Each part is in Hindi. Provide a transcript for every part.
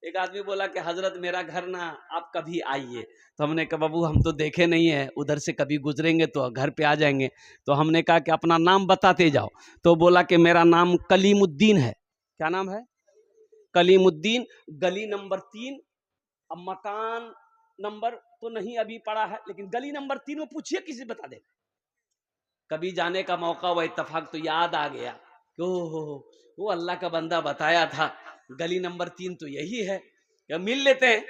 एक आदमी बोला कि हजरत मेरा घर ना आप कभी आइए। तो हमने कहा बाबू हम तो देखे नहीं है, उधर से कभी गुजरेंगे तो घर पे आ जाएंगे। तो हमने कहा कि अपना नाम बताते जाओ। तो बोला कि मेरा नाम कलीमुद्दीन है। क्या नाम है? कलीमुद्दीन, गली नंबर 3। अब मकान नंबर तो नहीं अभी पड़ा है, लेकिन गली नंबर 3 में पूछिए, किसी बता दे। कभी जाने का मौका हुआ, इत्तेफाक तो याद आ गया कि ओहो वो अल्लाह का बंदा बताया था गली नंबर 3 तो यही है, या मिल लेते हैं।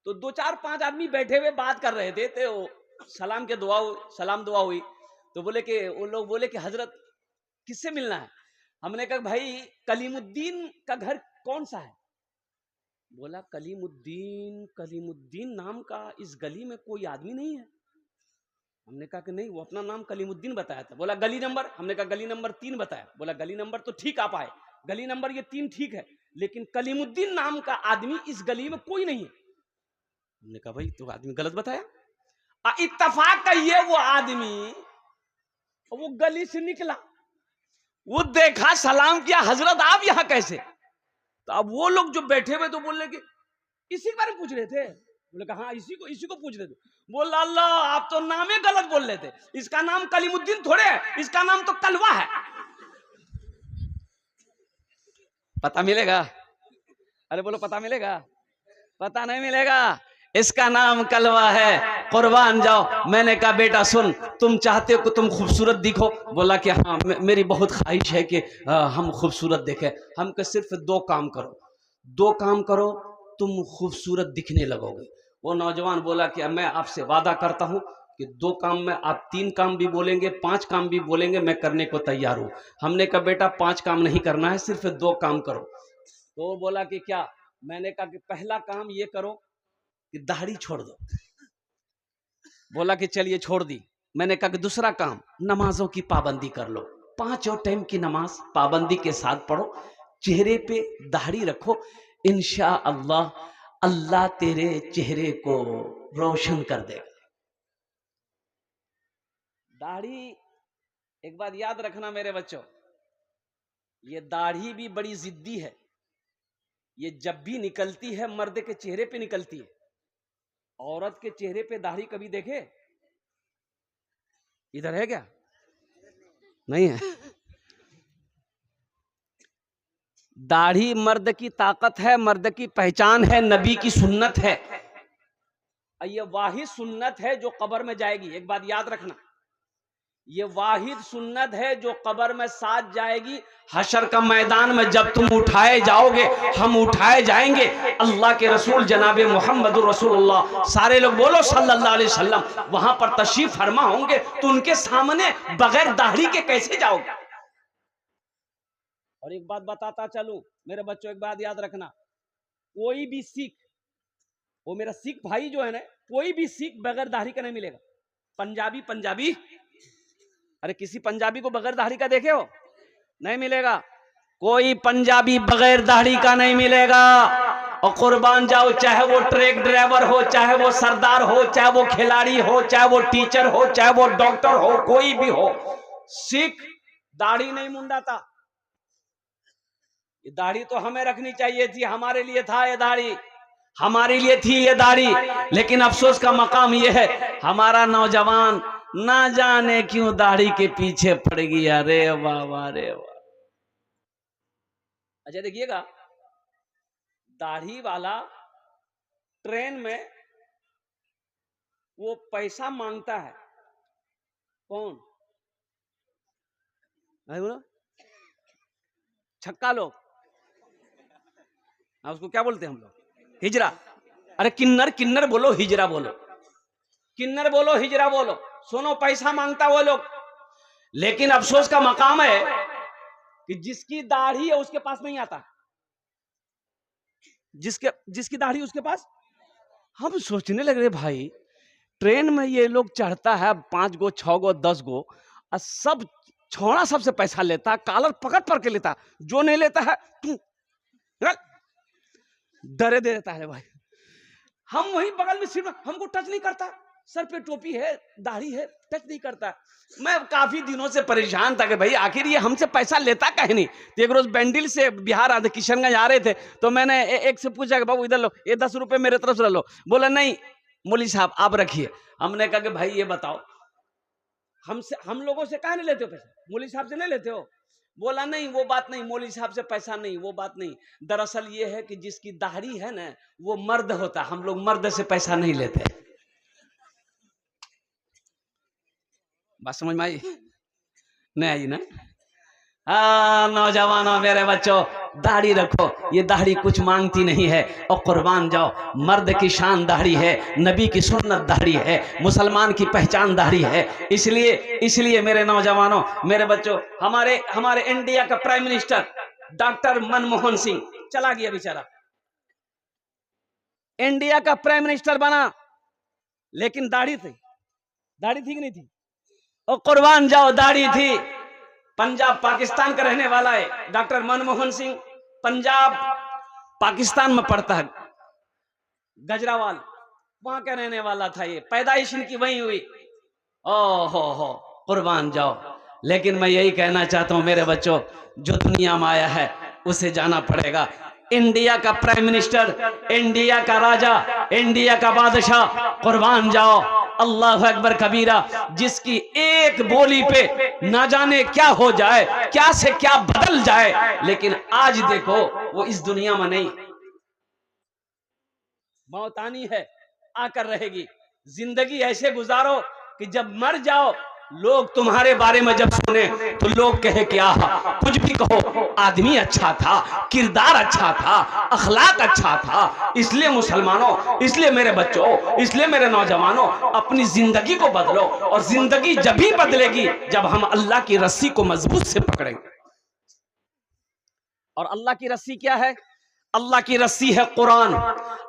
तो 2 4 5 आदमी बैठे हुए बात कर रहे थे, तो सलाम दुआ हुई। तो बोले कि वो लोग बोले कि हजरत किससे मिलना है? हमने कहा भाई कलीमुद्दीन का घर कौन सा है? बोला कलीमुद्दीन, कलीमुद्दीन नाम का इस गली में कोई आदमी नहीं है। हमने कहा कि नहीं, वो अपना नाम कलीमुद्दीन बताया था। बोला गली नंबर? हमने कहा गली नंबर 3 बताया। बोला गली नंबर तो ठीक आप आए, गली नंबर ये 3 ठीक है, लेकिन कलीमुद्दीन नाम का आदमी इस गली में कोई नहीं है। हमने कहा भाई तो आदमी गलत बताया। इत्तेफाक का ये वो आदमी वो गली से निकला, वो देखा, सलाम किया, हजरत आप यहां कैसे? तो अब वो लोग जो बैठे हुए तो बोल रहे कि इसी के बारे में पूछ रहे थे। बोले कहा हाँ इसी को पूछ रहे थे। बोला अल्लाह आप तो नाम ही गलत बोल रहे थे, इसका नाम कलीमुद्दीन थोड़े है, इसका नाम तो कलवा है। पता मिलेगा? अरे बोलो पता मिलेगा? पता नहीं मिलेगा, इसका नाम कलवा है, कुर्बान जाओ। मैंने कहा बेटा सुन, तुम चाहते हो कि तुम खूबसूरत दिखो? बोला कि हाँ मेरी बहुत ख्वाहिश है कि हम खूबसूरत दिखे। हम के सिर्फ 2 काम करो, 2 काम करो, तुम खूबसूरत दिखने लगोगे। वो नौजवान बोला कि मैं आपसे वादा करता हूं कि 2 काम में आप 3 काम भी बोलेंगे, 5 काम भी बोलेंगे, मैं करने को तैयार हूं। हमने कहा बेटा 5 काम नहीं करना है, सिर्फ 2 काम करो। तो वो बोला कि क्या? मैंने कहा कि पहला काम ये करो कि दाढ़ी छोड़ दो। बोला कि चलिए छोड़ दी। मैंने कहा कि दूसरा काम, नमाजों की पाबंदी कर लो, 5 टाइम की नमाज पाबंदी के साथ पढ़ो, चेहरे पे दाढ़ी रखो, इंशाअल्लाह अल्लाह तेरे चेहरे को रोशन कर देगा। दाढ़ी, एक बात याद रखना मेरे बच्चों, ये दाढ़ी भी बड़ी जिद्दी है। ये जब भी निकलती है मर्द के चेहरे पे निकलती है, औरत के चेहरे पे दाढ़ी कभी देखे? इधर है क्या? नहीं है। दाढ़ी मर्द की ताकत है, मर्द की पहचान है, नबी की सुन्नत है। ये वाहिद सुन्नत है जो कब्र में जाएगी। एक बात याद रखना, ये वाहिद सुन्नत है जो कब्र में साथ जाएगी। हशर का मैदान में जब तुम उठाए जाओगे, हम उठाए जाएंगे, अल्लाह के रसूल जनाबे मोहम्मद रसूलुल्लाह, सारे लोग बोलो सल्लल्लाहु अलैहि वसल्लम, वहां पर तशरीफ फरमा होंगे, तो उनके सामने बगैर दाढ़ी के कैसे जाओगे? और एक बात बताता चलूं मेरे बच्चों, एक बात याद रखना, कोई भी सिख, वो मेरा सिख भाई जो है ना, कोई भी सिख बगैर दाढ़ी का नहीं मिलेगा। पंजाबी, अरे किसी पंजाबी को बगैर दाढ़ी का देखे हो? नहीं मिलेगा। कोई पंजाबी बगैर दाढ़ी का नहीं मिलेगा। और कुर्बान जाओ, चाहे वो ट्रक ड्राइवर हो, चाहे वो सरदार हो, चाहे वो खिलाड़ी हो, चाहे वो टीचर हो, चाहे वो डॉक्टर हो, कोई भी हो, सिख दाढ़ी नहीं मुंडाता। ये दाढ़ी तो हमें रखनी चाहिए थी, हमारे लिए था ये दाढ़ी, हमारे लिए थी ये दाढ़ी, लेकिन अफसोस का मकाम ये है, हमारा नौजवान ना जाने क्यों दाढ़ी के पीछे पड़ गया। अरे वाह रे वाह। अच्छा देखिएगा, दाढ़ी वाला ट्रेन में वो पैसा मांगता है। कौन? बोलो छक्का लोग, उसको क्या बोलते हैं हम लोग? हिजरा। अरे किन्नर बोलो, हिजरा बोलो, किन्नर बोलो, हिजरा बोलो, सुनो पैसा मांगता वो लोग। लेकिन अफसोस का मकाम है कि जिसकी दाढ़ी है उसके पास नहीं आता, जिसकी दाढ़ी उसके पास। हम सोचने लग रहे भाई, ट्रेन में ये लोग चढ़ता है 5 गो 6 गो 10 गो, और सब छोड़ा सबसे पैसा लेता, कॉलर पकड़ के लेता, जो नहीं लेता है डरे दे देता है भाई। हम वहीं बगल में सीट, हमको टच नहीं करता, सर पे टोपी है, दाढ़ी है, टच नहीं करता। मैं काफी दिनों से परेशान था कि भाई आखिर ये हमसे पैसा लेता कहीं नहीं। तो एक रोज बैंडिल से बिहार आते, किशनगंज आ रहे थे, तो मैंने एक से पूछा कि बाबू इधर लो, ये 10 रुपए मेरे तरफ से लो। बोला नहीं मौलवी साहब आप रखिए। हमने कहा कि भाई ये बताओ हम लोगों से काहे नहीं लेते हो पैसा, मौलवी साहब से नहीं लेते हो? बोला नहीं वो बात नहीं, मौलवी साहब से पैसा नहीं, वो बात नहीं। दरअसल ये है कि जिसकी दाढ़ी है ना वो मर्द होता, हम लोग मर्द से पैसा नहीं लेते। बात समझ में आई? नहीं आई ना? नौजवानों मेरे बच्चों, दाढ़ी रखो, ये दाढ़ी कुछ मांगती नहीं है। और कुर्बान जाओ, मर्द की शान दाढ़ी है, नबी की सुन्नत दाढ़ी है, मुसलमान की पहचान दाढ़ी है। इसलिए मेरे नौजवानों मेरे बच्चों, हमारे इंडिया का prime minister doctor Manmohan Singh चला गया बेचारा, इंडिया का प्राइम मिनिस्टर बना, लेकिन दाढ़ी थी कि नहीं थी? और कुर्बान जाओ दाढ़ी थी। पंजाब पाकिस्तान का रहने वाला है डॉक्टर मनमोहन सिंह, पंजाब पाकिस्तान में पड़ता है, गजरावाल वहां का रहने वाला था। ये पैदाइश इनकी वहीं हुई। हो कुर्बान जाओ। लेकिन मैं यही कहना चाहता हूं मेरे बच्चों, जो दुनिया में आया है उसे जाना पड़ेगा। इंडिया का प्राइम मिनिस्टर, इंडिया का राजा, इंडिया का बादशाह, कुर्बान जाओ, अल्लाह अकबर कबीरा, जिसकी एक बोली पे ना जाने क्या हो जाए, क्या से क्या बदल जाए, लेकिन आज देखो वो इस दुनिया में नहीं। मौत आनी है, आकर रहेगी। जिंदगी ऐसे गुजारो कि जब मर जाओ लोग तुम्हारे बारे में जब सुने तो लोग कहे क्या, कुछ भी कहो, आदमी अच्छा था, किरदार अच्छा था, अखलाक अच्छा था। इसलिए मुसलमानों, इसलिए मेरे बच्चों, इसलिए मेरे नौजवानों, अपनी जिंदगी को बदलो। और जिंदगी जब भी बदलेगी जब हम अल्लाह की रस्सी को मजबूत से पकड़ेंगे। और अल्लाह की रस्सी क्या है? अल्लाह की रस्सी है कुरान।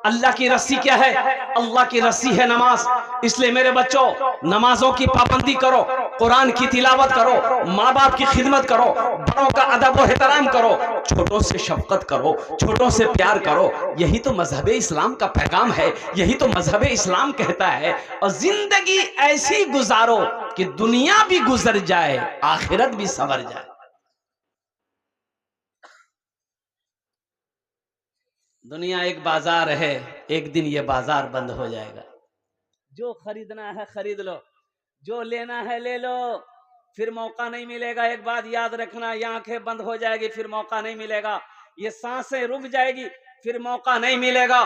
अल्लाह की रस्सी क्या है? अल्लाह की रस्सी है नमाज। इसलिए मेरे बच्चों, नमाजों की पाबंदी करो, कुरान की तिलावत करो, माँ बाप की खिदमत करो, बड़ों का अदब और एहतराम करो, छोटों से शफकत करो, छोटों से प्यार करो। यही तो मजहब इस्लाम का पैगाम है, यही तो मजहब इस्लाम कहता है। और जिंदगी ऐसी गुजारो कि दुनिया भी गुजर जाए, आखिरत भी संवर जाए। दुनिया एक बाजार है, एक दिन ये बाजार बंद हो जाएगा। जो खरीदना है खरीद लो, जो लेना है ले लो, फिर मौका नहीं मिलेगा। एक बात याद रखना, ये आंखें बंद हो जाएगी फिर मौका नहीं मिलेगा, ये सांसें रुक जाएगी फिर मौका नहीं मिलेगा।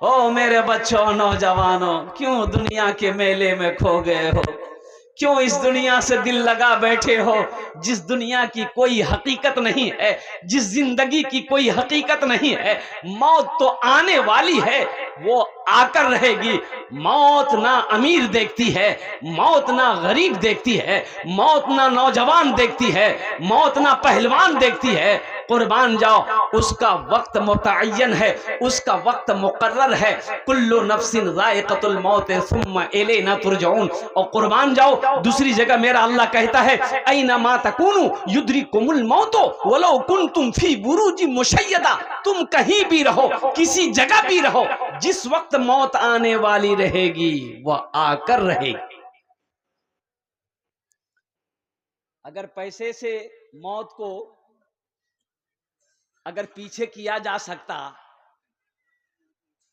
ओ मेरे बच्चों, नौजवानों, क्यों दुनिया के मेले में खो गए हो? क्यों इस दुनिया से दिल लगा बैठे हो? जिस दुनिया की कोई हकीकत नहीं है, जिस जिंदगी की कोई हकीकत नहीं है। मौत तो आने वाली है, वो आकर रहेगी। मौत ना अमीर देखती है, मौत ना गरीब देखती है, मौत ना नौजवान देखती है, मौत ना पहलवान देखती है। कुर्बान जाओ, उसका वक्त मुतअय्यन है, उसका वक्त मुकर्रर है। कुल्लु नफ्सिन ज़ाइक़तुल मौत सुम्मा इलैना तुरजऊन। और कुर्बान जाओ, दूसरी जगह मेरा अल्लाह कहता है, ऐना मा तकूनु युद्रिकुमुल मौत वलो कुंतुम फी बुरूजिन मुशय्यदा। तुम कहीं भी रहो, किसी जगह भी रहो, जिस वक्त मौत आने वाली रहेगी वह आकर रहेगी। अगर पैसे से मौत को अगर पीछे किया जा सकता,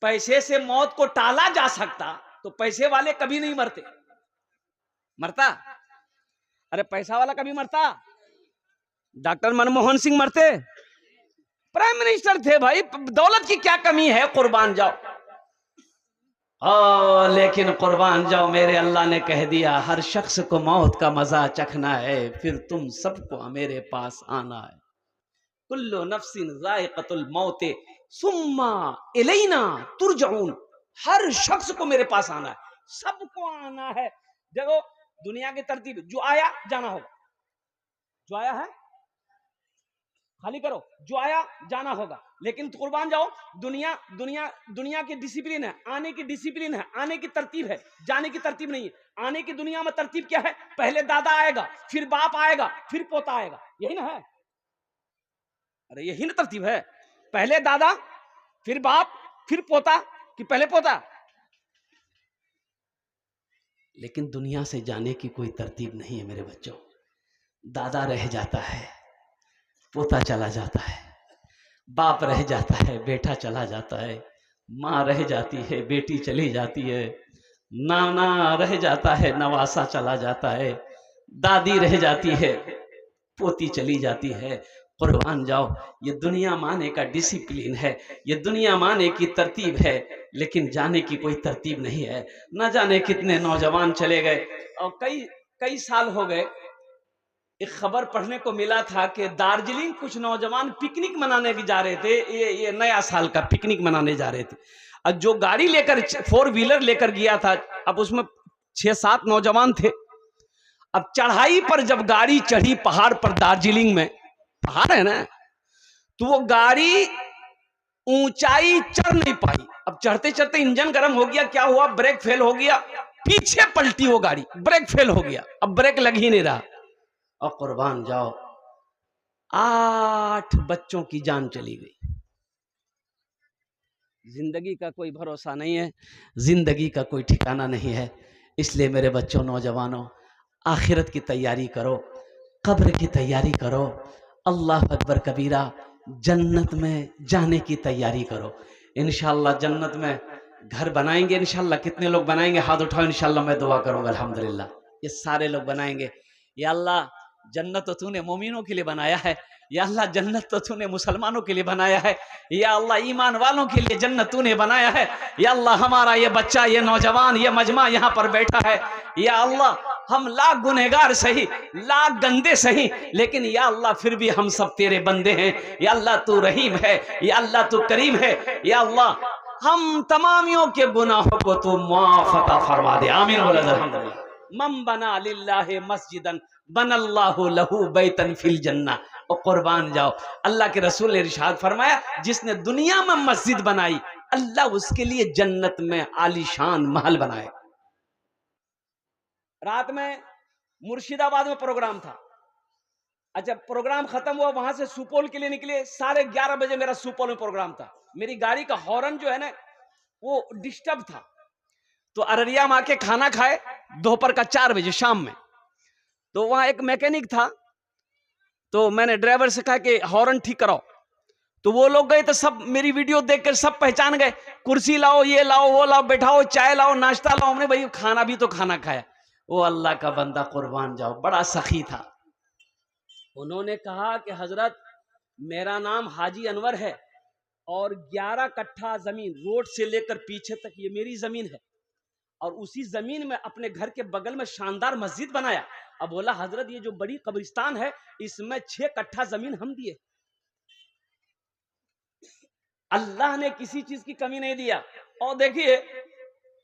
पैसे से मौत को टाला जा सकता, तो पैसे वाले कभी नहीं मरता? अरे पैसा वाला कभी मरता? डॉक्टर मनमोहन सिंह मरते? प्राइम मिनिस्टर थे भाई, दौलत की क्या कमी है? कुर्बान जाओ। लेकिन कुर्बान जाओ, मेरे अल्लाह ने कह दिया, हर शख्स को मौत का मजा चखना है, फिर तुम सबको मेरे पास आना है। कुल्लु नफ्सिन ज़ाइक़तुल मौत सुम्मा इलैना तुरजऊन। हर शख्स को मेरे पास आना है, सबको आना है। देखो दुनिया की तरतीब, जो आया जाना होगा, जो आया है खाली करो, जो आया जाना होगा। लेकिन कुर्बान जाओ, दुनिया की डिसिप्लिन है, आने की डिसिप्लिन है, आने की तरतीब है, जाने की तरतीब नहीं है। आने की दुनिया में तरतीब क्या है? पहले दादा आएगा, फिर बाप आएगा, फिर पोता आएगा, यही ना है? अरे यही ना तरतीब है? पहले दादा, फिर बाप, फिर पोता, कि पहले पोता? लेकिन दुनिया से जाने की कोई तरतीब नहीं है मेरे बच्चों। दादा रह जाता है, पोता चला जाता है, बाप रह जाता है, बेटा चला जाता है, माँ रह जाती है, बेटी चली जाती है, नाना रह जाता है, नवासा चला जाता है, दादी रह जाती है, पोती चली जाती है। कुर्बान जाओ, ये दुनिया माने का डिसिप्लिन है, ये दुनिया माने की तरतीब है, लेकिन जाने की कोई तरतीब नहीं है। न जाने कितने नौजवान चले गए, और कई कई साल हो गए। एक खबर पढ़ने को मिला था कि दार्जिलिंग कुछ नौजवान पिकनिक मनाने जा रहे थे, ये नया साल का पिकनिक मनाने जा रहे थे। अब जो गाड़ी लेकर 4 व्हीलर लेकर गया था, अब उसमें 6-7 नौजवान थे। अब चढ़ाई पर जब गाड़ी चढ़ी पहाड़ पर, दार्जिलिंग में पहाड़ है ना, तो वो गाड़ी ऊंचाई चढ़ नहीं पाई। अब चढ़ते चढ़ते इंजन गर्म हो गया, क्या हुआ, ब्रेक फेल हो गया, पीछे पलटी वो गाड़ी, ब्रेक फेल हो गया, अब ब्रेक लग ही नहीं रहा। और कुर्बान जाओ, 8 बच्चों की जान चली गई। जिंदगी का कोई भरोसा नहीं है, जिंदगी का कोई ठिकाना नहीं है। इसलिए मेरे बच्चों, नौजवानों, आखिरत की तैयारी करो, कब्र की तैयारी करो, अल्लाह अकबर कबीरा, जन्नत में जाने की तैयारी करो। इंशाअल्लाह जन्नत में घर बनाएंगे इंशाअल्लाह। कितने लोग बनाएंगे, हाथ उठाओ। इंशाअल्लाह मैं दुआ करूंगा, अल्हम्दुलिल्लाह ये सारे लोग बनाएंगे। या अल्लाह, जन्नत तो तूने मोमिनों के लिए बनाया है, या अल्लाह जन्नत तो तूने मुसलमानों के लिए बनाया है, या अल्लाह ईमान वालों के लिए जन्नत तूने बनाया है। या अल्लाह, हमारा ये बच्चा, ये नौजवान, ये मजमा यहाँ पर बैठा है, या अल्लाह हम लाख गुनहगार सही, लाख गंदे सही, लेकिन या अल्लाह फिर भी हम सब तेरे बंदे हैं। या अल्लाह तू रहीम है, या अल्लाह तू करीम है। या अल्लाह हम तमामियों के गुनाहों को तू माफ अता फरमा दे। आमीन व अल्हम्दुलिल्लाह। मम बना लिल्लाहि मस्जिदन बनल्लाहु लहू बैतन फिल जन्ना। और कुर्बान जाओ, अल्लाह के रसूल ने इरशाद फरमाया, जिसने दुनिया में मस्जिद बनाई, अल्लाह उसके लिए जन्नत में आलीशान महल बनाए। रात में मुर्शिदाबाद में प्रोग्राम था। अच्छा, प्रोग्राम खत्म हुआ, वहां से सुपौल के लिए निकले। 11:30 बजे मेरा सुपौल में प्रोग्राम था। मेरी गाड़ी का हॉर्न जो है ना, वो डिस्टर्ब था। तो अररिया में आके खाना खाए दोपहर का 4 बजे शाम में। तो वहां एक मैकेनिक था, तो मैंने ड्राइवर से कहा कि हॉर्न ठीक कराओ। तो वो लोग गए, तो सब मेरी वीडियो देखकर सब पहचान गए। कुर्सी लाओ, ये लाओ, वो लाओ, बैठाओ, चाय लाओ, नाश्ता लाओ। हमने भाई खाना भी तो खाना खाया। वो अल्लाह का बंदा, कुर्बान जाओ, बड़ा सखी था। उन्होंने कहा कि हजरत, मेरा नाम हाजी अनवर है और 11 कट्ठा जमीन रोड से लेकर पीछे तक ये मेरी जमीन है, और उसी जमीन में अपने घर के बगल में शानदार मस्जिद बनाया। अब बोला, हजरत ये जो बड़ी कब्रिस्तान है, इसमें 6 कट्ठा जमीन हम दिए। अल्लाह ने किसी चीज की कमी नहीं दिया। और देखिए,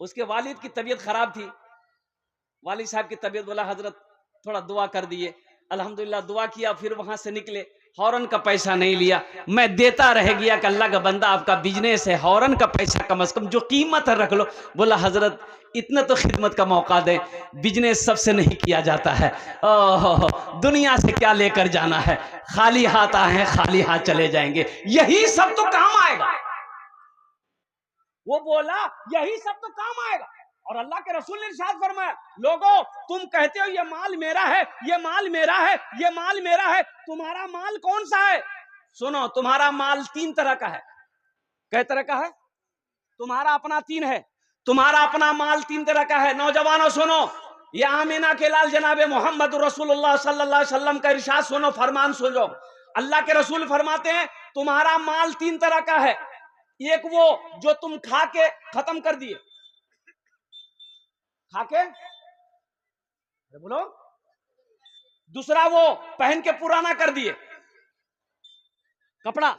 उसके वालिद की तबीयत खराब थी, वालिद साहब की तबीयत, बोला हजरत थोड़ा दुआ कर दिए। अल्हम्दुलिल्लाह दुआ किया, फिर वहां से निकले। हॉर्न का पैसा नहीं लिया, मैं देता रह गया कि अल्लाह का बंदा, आपका बिजनेस है, हॉर्न का पैसा कम से कम जो कीमत है रख लो। बोला हजरत इतना तो खिदमत का मौका दे, बिजनेस सबसे नहीं किया जाता है। ओह, दुनिया से क्या लेकर जाना है, खाली हाथ आए हैं, खाली हाथ चले जाएंगे, यही सब तो काम आएगा। वो बोला यही सब तो काम आएगा। और अल्लाह के रसूल ने इरशाद फरमाया, लोगों तुम कहते हो ये माल मेरा है, ये माल मेरा है, ये माल मेरा है, तुम्हारा माल कौन सा है? सुनो, तुम्हारा माल 3 तरह का है। कै तरह का है? तुम्हारा अपना 3 है। तुम्हारा अपना माल 3 तरह का है। नौजवानों सुनो, ये आमीना के लाल जनाबे मोहम्मद रसूलुल्लाह सल्लल्लाहु अलैहि वसल्लम का इरशाद सुनो, फरमान सुनो। अल्लाह के रसूल फरमाते हैं, तुम्हारा माल 3 तरह का है। एक वो जो तुम खा के खत्म कर दिए, खा के बोलो। दूसरा वो पहन के पुराना कर दिए, कपड़ा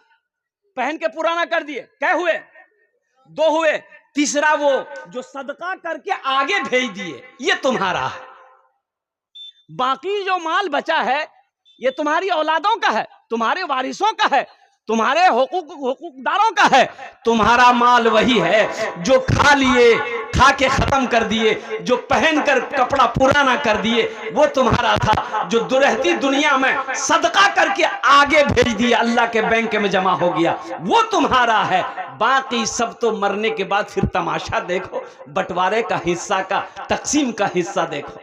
पहन के पुराना कर दिए। क्या हुए? 2 हुए। तीसरा वो जो सदका करके आगे भेज दिए, ये तुम्हारा है। बाकी जो माल बचा है, ये तुम्हारी औलादों का है, तुम्हारे वारिसों का है। तुम्हारे हुकूकदारों का है। तुम्हारा माल वही है जो खा लिए, खा के खत्म कर दिए, जो पहनकर कपड़ा पुराना कर दिए, वो तुम्हारा था। जो दुरहती दुनिया में सदका करके आगे भेज दिया, अल्लाह के बैंक में जमा हो गया, वो तुम्हारा है। बाकी सब तो मरने के बाद फिर तमाशा देखो, बंटवारे का हिस्सा का, तकसीम का हिस्सा देखो।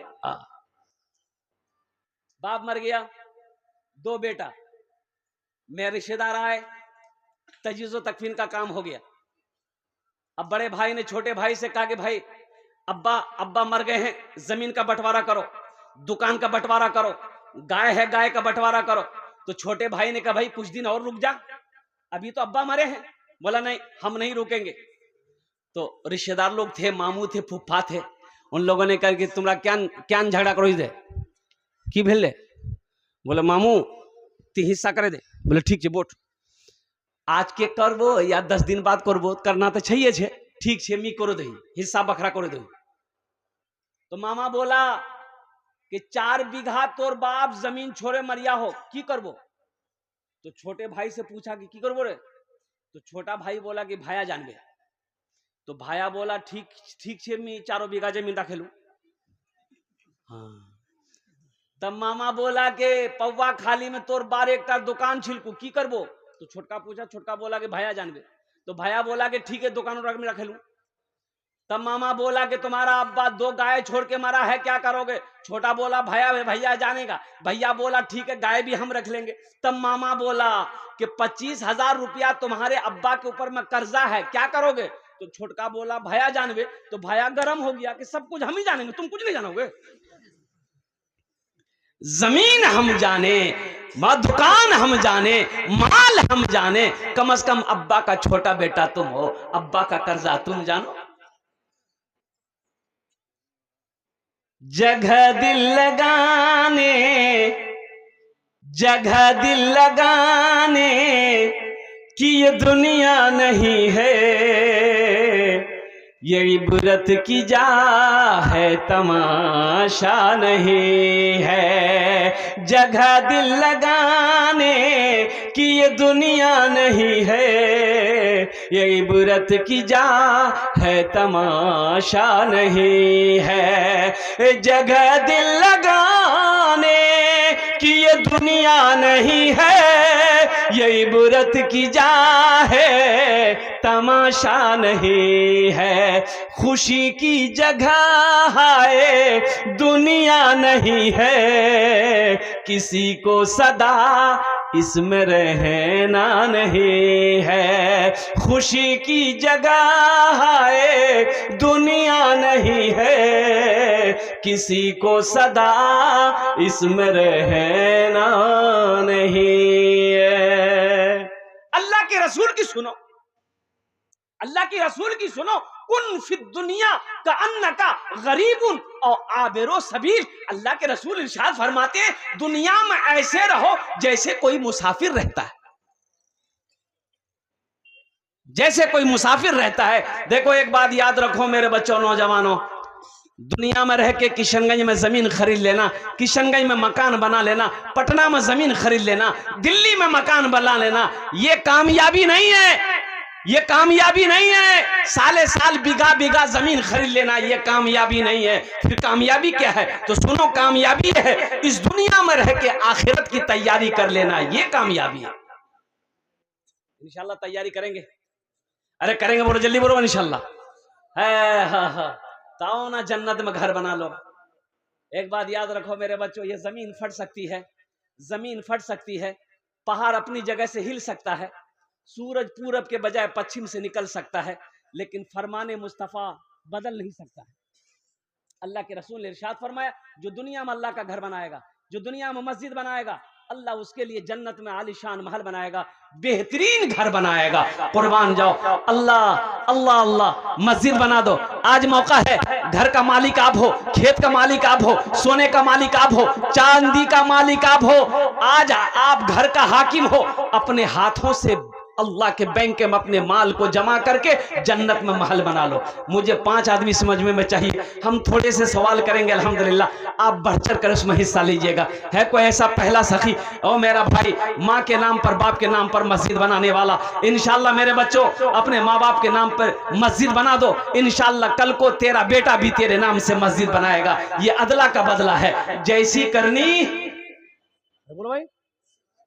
बाप मर गया, 2 बेटा, मेरे रिश्तेदार आए, तजीज़ो तकफीन का काम हो गया। अब बड़े भाई ने छोटे भाई से कहा कि भाई अब्बा मर गए हैं, जमीन का बंटवारा करो, दुकान का बंटवारा करो, गाय है गाय का बंटवारा करो। तो छोटे भाई ने कहा भाई कुछ दिन और रुक जा, अभी तो अब्बा मरे हैं। बोला नहीं, हम नहीं रुकेंगे। तो रिश्तेदार लोग थे, मामू थे, फुफ्फा थे, उन लोगों ने कहा कि तुम्हारा क्या झगड़ा करो दे की भेले। बोले मामू ती हिस्सा करे दे। बोले ठीक है बोट, आज के करबो या 10 दिन बाद करबो, करना तो चाहिए छे, ठीक छे मी करो दही, हिस्सा बखरा करे दही। तो मामा बोला कि 4 बीघा तोर बाप जमीन छोड़े मरिया हो, की करबो। तो छोटे भाई से पूछा कि की करबो रे। तो छोटा भाई बोला कि भाया जानबे। तो भाया बोला ठीक छे मी 4 बीघा जमीन रखेलू। हाँ। तब मामा बोला कि पौवा खाली में तोर 12 हेक्टेयर दुकान छिलकू, की करबो। तो छोटका पूछा, छोटका बोला कि भाया जानबे। तो भाया बोला कि ठीक है दुकान में रख लूं। तब मामा बोला कि तुम्हारा अब्बा 2 गाय छोड़ के मरा है, क्या करोगे। छोटा बोला भैया जानेगा। भैया बोला ठीक है गाय भी हम रख लेंगे। तब मामा बोला कि 25,000 रुपया तुम्हारे अब्बा के ऊपर में कर्जा है, क्या करोगे। तो छोटका बोला भैया जानबे। तो भैया गर्म हो गया कि सब कुछ हम ही जानेंगे, तुम कुछ नहीं जानोगे। जमीन हम जाने, दुकान हम जाने, माल हम जाने, कम से कम अब्बा का छोटा बेटा तुम हो, अब्बा का कर्जा तुम जानो। जगह दिल लगाने, जगह दिल लगाने कि ये दुनिया नहीं है, ये इबरत की जा है, तमाशा नहीं है। जगह दिल लगाने कि ये दुनिया नहीं है, ये इबरत की जा है, तमाशा नहीं है। जगह दिल लगाने कि ये दुनिया नहीं है, ये इबरत की जा है, तमाशा नहीं है। खुशी की जगह है, दुनिया नहीं है, किसी को सदा इसमें रहना नहीं है। खुशी की जगह है, दुनिया नहीं है, किसी को सदा इसमें रहना नहीं है। अल्लाह के रसूल की सुनो, अल्लाह की रसूल की सुनो। कुन फिद दुनिया का अन्ना का गरीबुन और आबिरो सबील। अल्लाह के रसूल इरशाद फरमाते हैं दुनिया में ऐसे रहो जैसे कोई मुसाफिर रहता है, जैसे कोई मुसाफिर रहता है। देखो एक बात याद रखो मेरे बच्चों, नौजवानों, दुनिया में रह के किशनगंज में जमीन खरीद लेना, किशनगंज में मकान बना लेना, पटना में जमीन खरीद लेना, दिल्ली में मकान बना लेना, ये कामयाबी नहीं है, ये कामयाबी नहीं है। साले साल बीघा बीघा जमीन खरीद लेना ये कामयाबी नहीं है। फिर कामयाबी क्या है? तो सुनो, कामयाबी है इस दुनिया में रह के आखिरत की तैयारी कर लेना, ये कामयाबी है। इंशाल्लाह तैयारी करेंगे, अरे करेंगे, बोलो जल्दी बोलो इंशाल्लाह है। हाँ, ताओ ना जन्नत में घर बना लो। एक बात याद रखो मेरे बच्चों, ये जमीन फट सकती है, जमीन फट सकती है, पहाड़ अपनी जगह से हिल सकता है, सूरज पूरब के बजाय पश्चिम से निकल सकता है, लेकिन फरमाने मुस्तफ़ा बदल नहीं सकता है। अल्लाह के रसूल ने इरशाद फरमाया जो दुनिया में अल्लाह का घर बनाएगा, जो दुनिया में मस्जिद बनाएगा, अल्लाह उसके लिए जन्नत में आलीशान महल बनाएगा, बेहतरीन घर बनाएगा। कुर्बान जाओ, अल्लाह अल्लाह अल्लाह, मस्जिद बना दो। आज मौका है, घर का मालिक आप हो, खेत का मालिक आप हो, सोने का मालिक आप हो, चांदी का मालिक आप हो। आज आप घर का हाकिम हो, अपने हाथों से अल्लाह के बैंक में अपने माल को जमा करके जन्नत में महल बना लो। मुझे 5 आदमी समझ में चाहिए, हम थोड़े से सवाल करेंगे अल्हम्दुलिल्लाह, आप बढ़ चढ़ कर उसमें हिस्सा लीजिएगा। है कोई ऐसा पहला सखी, ओ मेरा भाई, माँ के नाम पर बाप के नाम पर मस्जिद बनाने वाला? इंशाल्लाह मेरे बच्चों अपने माँ बाप के नाम पर मस्जिद बना दो, इंशाल्लाह कल को तेरा बेटा भी तेरे नाम से मस्जिद बनाएगा। ये अदला का बदला है, जैसी करनी बोलो भाई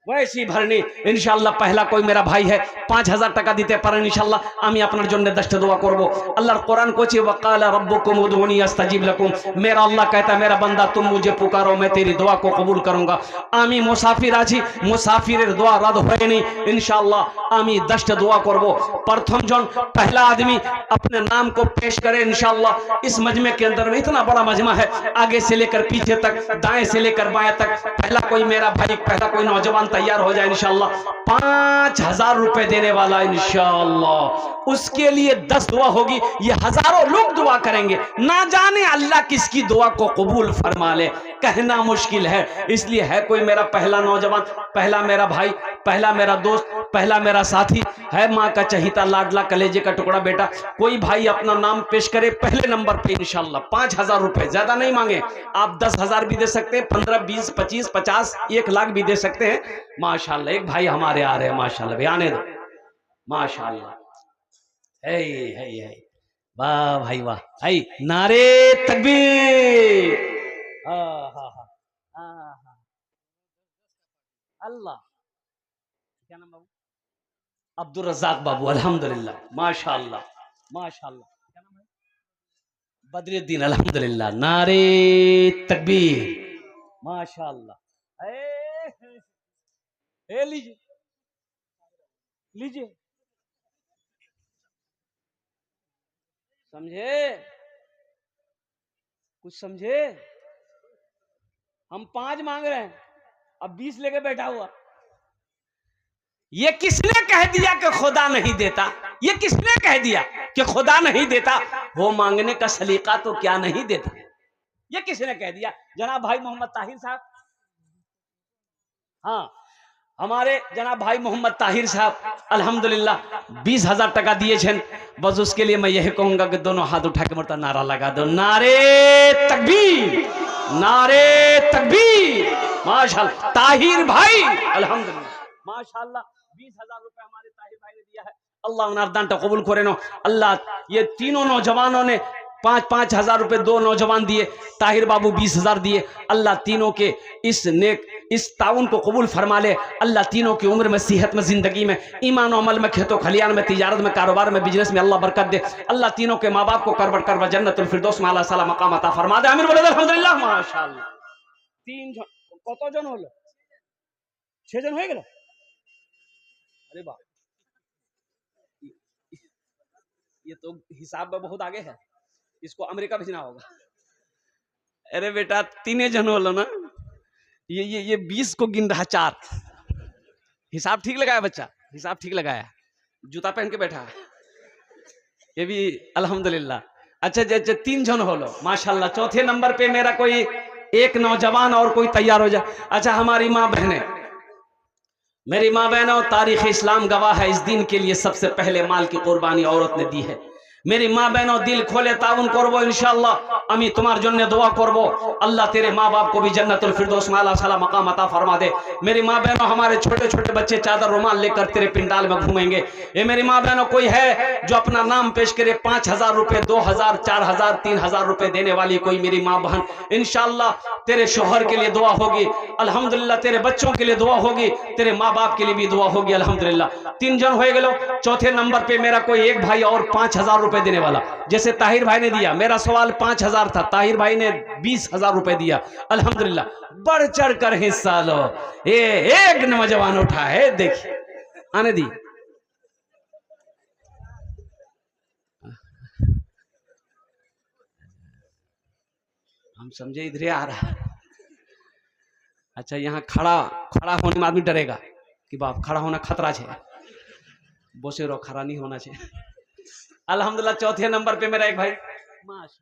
वैसी भरनी। इंशाल्लाह पहला कोई मेरा भाई है 5000 টাকা দিতে পারেন, इंशाल्लाह আমি আপনার জন্য 10টা দোয়া করব। अल्लाह कुरान को ची वकाल रब्बुकुम उदूनी अस्तजीब लकुम, मेरा अल्लाह कहता है मेरा बंदा तुम मुझे पुकारो मैं तेरी दुआ को कबूल करूंगा। आमी मुसाफिर आছি, मुसाफिरेर दुआ रद्द হয়নি, इंशाल्लाह আমি 10টা দোয়া করব। प्रथम जन पहला आदमी अपने नाम को पेश करे इंशाल्लाह। इस मजमे के अंदर में इतना बड़ा मजमा है, आगे से लेकर पीछे तक, दाएं से लेकर बाएं तक। पहला कोई मेरा भाई, पहला कोई नौजवान तैयार हो जाए इंशाल्लाह, 5000 रुपए देने वाला इंशाल्लाह। उसके लिए 10 दुआ होगी, ये हजारों लोग दुआ करेंगे, ना जाने अल्लाह किसकी दुआ को कबूल फरमा ले, कहना मुश्किल है। इसलिए है कोई मेरा पहला नौजवान, पहला मेरा भाई, पहला मेरा दोस्त, पहला मेरा साथी है, माँ का चहीता लाडला कलेजे का टुकड़ा बेटा, कोई भाई अपना नाम पेश करे पहले नंबर पे इंशाल्लाह 5000 रुपए, ज्यादा नहीं मांगे, आप 10,000 भी दे सकते हैं, 15, 20, 25, 50, 1 लाख भी दे सकते हैं। माशाल्लाह एक भाई हमारे आ रहे हैं, माशाल्लाह भाई आने दो, माशाल्लाह है वाह भाई वाह, है नारे तकबीर, अल्लाह। क्या नाम बाबू? अब्दुल रज़ाक बाबू, अल्हम्दुलिल्लाह माशाल्लाह माशाल्लाह। क्या नाम है? बदरुद्दीन, अल्हम्दुलिल्लाह, नारे तकबीर, माशाल्लाह। लीजिए लीजिए, समझे? कुछ समझे? हम 5 मांग रहे हैं, अब 20 लेके बैठा हुआ। ये किसने कह दिया कि खुदा नहीं देता? ये किसने कह दिया कि खुदा नहीं देता? वो मांगने का सलीका तो क्या नहीं देता? ये किसने कह दिया? जनाब भाई मोहम्मद ताहिर साहब, हाँ हमारे जनाब भाई मोहम्मद ताहिर साहब अल्हम्दुलिल्लाह 20,000 टका दिए छन। बस उसके लिए मैं यही कहूंगा कि दोनों हाथ उठा के मोटा नारा लगा दो, नारे तकबीर, नारे तकबीर, माशाल्लाह। ताहिर भाई अल्हम्दुलिल्लाह माशाल्लाह 20,000 रुपए हमारे ताहिर भाई ने दिया है, अल्लाह उन्हें दान कबूल करे नो। अल्लाह ये तीनों नौजवानों ने 5-5 हजार रुपए, 2 नौजवान दिए, ताहिर बाबू 20,000 दिए। अल्लाह तीनों के इस नेक इस ताउन को कबूल फरमा ले। अल्लाह तीनों की उम्र में, सेहत में, जिंदगी में, ईमान और अमल में, खेतों खलियान में, तिजारत में, कारोबार में, बिजनेस में अल्लाह बरकत दे। अल्लाह तीनों के माँ बाप को करबट करवा जन्नतुल फिरदौस में अल्लाह साला मकाम अता फरमा दे। आमीन बोले अल्हम्दुलिल्लाह माशाअल्लाह। 3 जन কত জন হলো? 6 জন হয়ে গেল। अरे बाप, ये तो हिसाब में बहुत आगे है, इसको अमेरिका भेजना होगा। अरे बेटा 3 जन होलो ना, ये 20 को गिन रहा 4। हिसाब ठीक लगाया बच्चा, हिसाब ठीक लगाया, जूता पहन के बैठा है ये भी अल्हम्दुलिल्लाह। अच्छा 3 जन होलो माशाल्लाह। चौथे नंबर पे मेरा कोई एक नौजवान और कोई तैयार हो जाए। अच्छा हमारी माँ बहने, मेरी माँ बहनों, तारीख इस्लाम गवाह है, इस दिन के लिए सबसे पहले माल की कुर्बानी औरत ने दी है। मेरी माँ बहनों दिल खोले ताउन करबो इंशाल्लाह, अमी तुम्हार जन्ने दुआ करबो, अल्लाह तेरे माँ बाप को भी जन्नतुल फिरदौस में अल्लाह साला मकाम अता फरमा दे। मेरी माँ बहनों, हमारे छोटे छोटे बच्चे चादर रुमाल लेकर तेरे पिंडाल में घूमेंगे। ये मेरी माँ बहनों, कोई है जो अपना नाम पेश करे 5,000 रुपए, 2,000, 4,000, 3,000 रुपए देने वाली कोई मेरी माँ बहन, इंशाल्लाह तेरे शोहर के लिए दुआ होगी, अल्हम्दुलिल्लाह तेरे बच्चों के लिए दुआ होगी, तेरे माँ बाप के लिए भी दुआ होगी अल्हम्दुलिल्लाह। 3 जन हो गए। चौथे नंबर पे मेरा कोई एक भाई और 5,000 रुपए देने वाला, जैसे ताहिर भाई ने दिया। मेरा सवाल 5,000 था, ताहिर भाई ने 20,000 रुपए दिया अल्हम्दुलिल्लाह। बढ़ चढ़ कर हिस्सा लो, ये एक नौजवान उठा है, देखिए आने दी। हम समझे इधर आ रहा है। अच्छा यहाँ खड़ा होने में आदमी डरेगा कि बाप खड़ा होना खतरा है, बोसे रो खड़ा नहीं होना चाहिए। अल्हम्दुलिल्लाह चौथे नंबर पे मेरा एक भाई